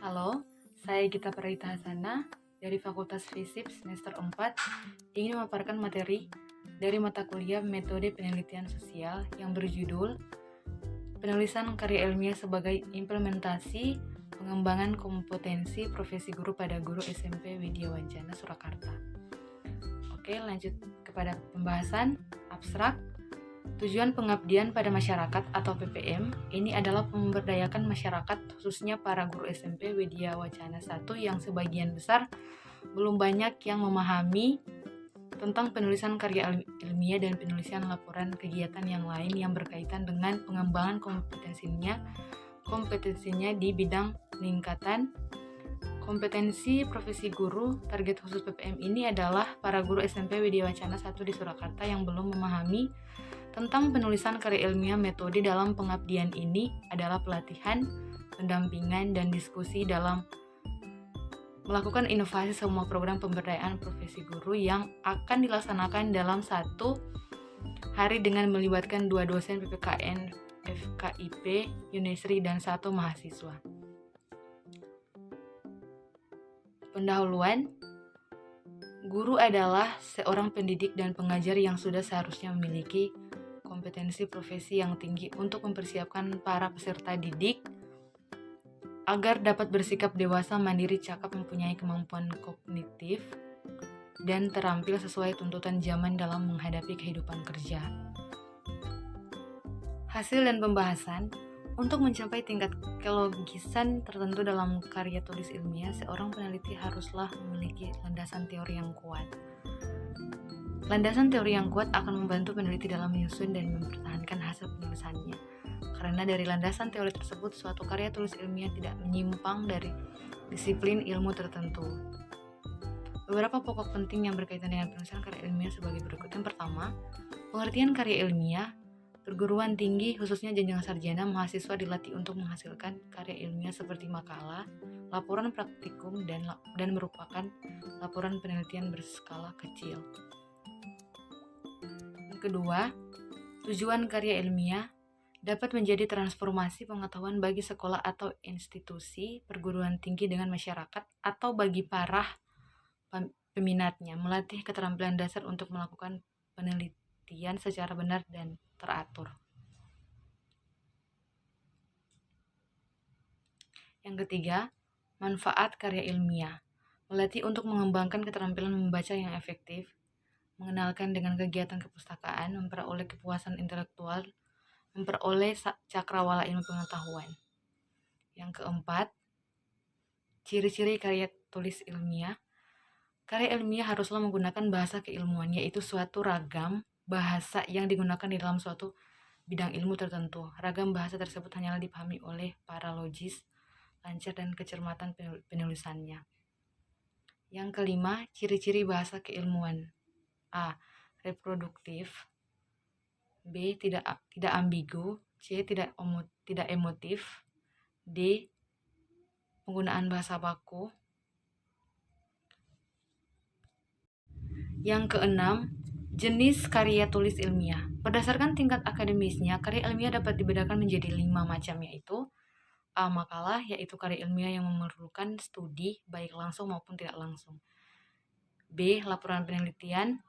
Halo, saya Gita Prahita Hasana dari Fakultas Fisip semester 4 ingin memaparkan materi dari mata kuliah Metode Penelitian Sosial yang berjudul Penulisan Karya Ilmiah sebagai Implementasi Pengembangan Kompetensi Profesi Guru pada Guru SMP Widya Wancana Surakarta. Oke, lanjut kepada pembahasan abstrak. Tujuan pengabdian pada masyarakat atau PPM ini adalah memberdayakan masyarakat, khususnya para guru SMP Widya Wancana 1 yang sebagian besar belum banyak yang memahami tentang penulisan karya ilmiah dan penulisan laporan kegiatan yang lain yang berkaitan dengan pengembangan kompetensinya di bidang peningkatan kompetensi profesi guru. Target khusus PPM ini adalah para guru SMP Widya Wancana 1 di Surakarta yang belum memahami tentang penulisan karya ilmiah. Metode dalam pengabdian ini adalah pelatihan, pendampingan, dan diskusi dalam melakukan inovasi semua program pemberdayaan profesi guru yang akan dilaksanakan dalam 1 hari dengan melibatkan 2 dosen PPKN FKIP Unisri dan 1 mahasiswa. Pendahuluan. Guru adalah seorang pendidik dan pengajar yang sudah seharusnya memiliki kompetensi profesi yang tinggi untuk mempersiapkan para peserta didik agar dapat bersikap dewasa, mandiri, cakap, mempunyai kemampuan kognitif, dan terampil sesuai tuntutan zaman dalam menghadapi kehidupan kerja. Hasil dan pembahasan. Untuk mencapai tingkat kelogisan tertentu dalam karya tulis ilmiah, seorang peneliti haruslah memiliki landasan teori yang kuat. Landasan teori yang kuat akan membantu peneliti dalam menyusun dan mempertahankan hasil penulisannya. Karena dari landasan teori tersebut, suatu karya tulis ilmiah tidak menyimpang dari disiplin ilmu tertentu. Beberapa pokok penting yang berkaitan dengan penulisan karya ilmiah sebagai berikut. Yang pertama, pengertian karya ilmiah. Perguruan tinggi, khususnya jenjang sarjana, mahasiswa dilatih untuk menghasilkan karya ilmiah seperti makalah, laporan praktikum, dan merupakan laporan penelitian berskala kecil. Yang kedua, tujuan karya ilmiah dapat menjadi transformasi pengetahuan bagi sekolah atau institusi perguruan tinggi dengan masyarakat atau bagi para peminatnya, melatih keterampilan dasar untuk melakukan penelitian secara benar dan teratur. Yang ketiga, manfaat karya ilmiah. Melatih untuk mengembangkan keterampilan membaca yang efektif, mengenalkan dengan kegiatan kepustakaan, memperoleh kepuasan intelektual, memperoleh cakrawala ilmu pengetahuan. Yang keempat, ciri-ciri karya tulis ilmiah. Karya ilmiah haruslah menggunakan bahasa keilmuan, yaitu suatu ragam bahasa yang digunakan di dalam suatu bidang ilmu tertentu. Ragam bahasa tersebut hanyalah dipahami oleh para logis, lancar, dan kecermatan penulisannya. Yang kelima, ciri-ciri bahasa keilmuan. A. Reproduktif. B. Tidak ambigu. C. Tidak emotif. D. Penggunaan bahasa baku. Yang keenam, jenis karya tulis ilmiah. Berdasarkan tingkat akademisnya, karya ilmiah dapat dibedakan menjadi 5 macam, yaitu A. Makalah, yaitu karya ilmiah yang memerlukan studi baik langsung maupun tidak langsung. B. Laporan penelitian,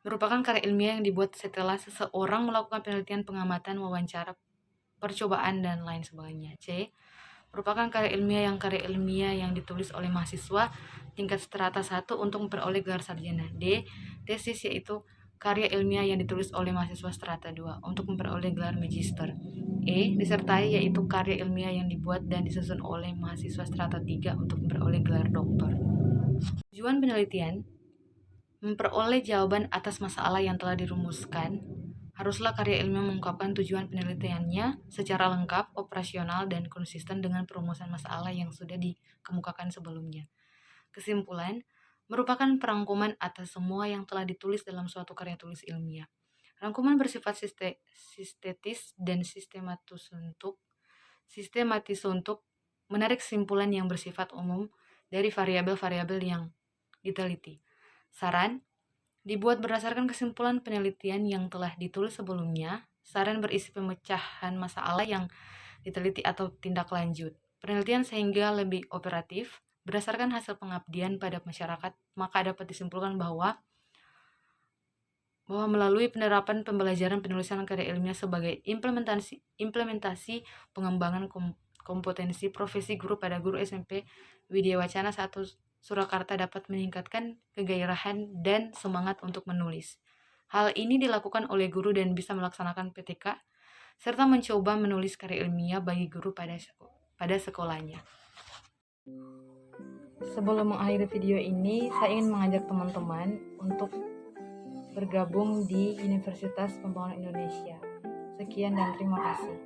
merupakan karya ilmiah yang dibuat setelah seseorang melakukan penelitian, pengamatan, wawancara, percobaan, dan lain sebagainya. C. Merupakan karya ilmiah yang ditulis oleh mahasiswa tingkat strata 1 untuk memperoleh gelar sarjana. D. Tesis, yaitu karya ilmiah yang ditulis oleh mahasiswa strata 2 untuk memperoleh gelar magister. E. Disertai, yaitu karya ilmiah yang dibuat dan disusun oleh mahasiswa strata 3 untuk memperoleh gelar doktor. Tujuan penelitian. Memperoleh jawaban atas masalah yang telah dirumuskan. Haruslah karya ilmiah mengungkapkan tujuan penelitiannya secara lengkap, operasional, dan konsisten dengan perumusan masalah yang sudah dikemukakan sebelumnya. Kesimpulan, merupakan perangkuman atas semua yang telah ditulis dalam suatu karya tulis ilmiah. Rangkuman bersifat sistetis dan sistematis untuk menarik kesimpulan yang bersifat umum dari variabel-variabel yang diteliti. Saran dibuat berdasarkan kesimpulan penelitian yang telah ditulis sebelumnya. Saran berisi pemecahan masalah yang diteliti atau tindak lanjut. penelitian sehingga lebih operatif. Berdasarkan hasil pengabdian pada masyarakat, maka dapat disimpulkan bahwa melalui penerapan pembelajaran penulisan karya ilmiah sebagai implementasi pengembangan kompetensi profesi guru pada guru SMP Widya Wacana 1 Surakarta dapat meningkatkan kegairahan dan semangat untuk menulis. Hal ini dilakukan oleh guru dan bisa melaksanakan PTK serta mencoba menulis karya ilmiah bagi guru pada sekolahnya. Sebelum mengakhiri video ini, saya ingin mengajak teman-teman untuk bergabung di Universitas Pembangunan Indonesia. Sekian dan terima kasih.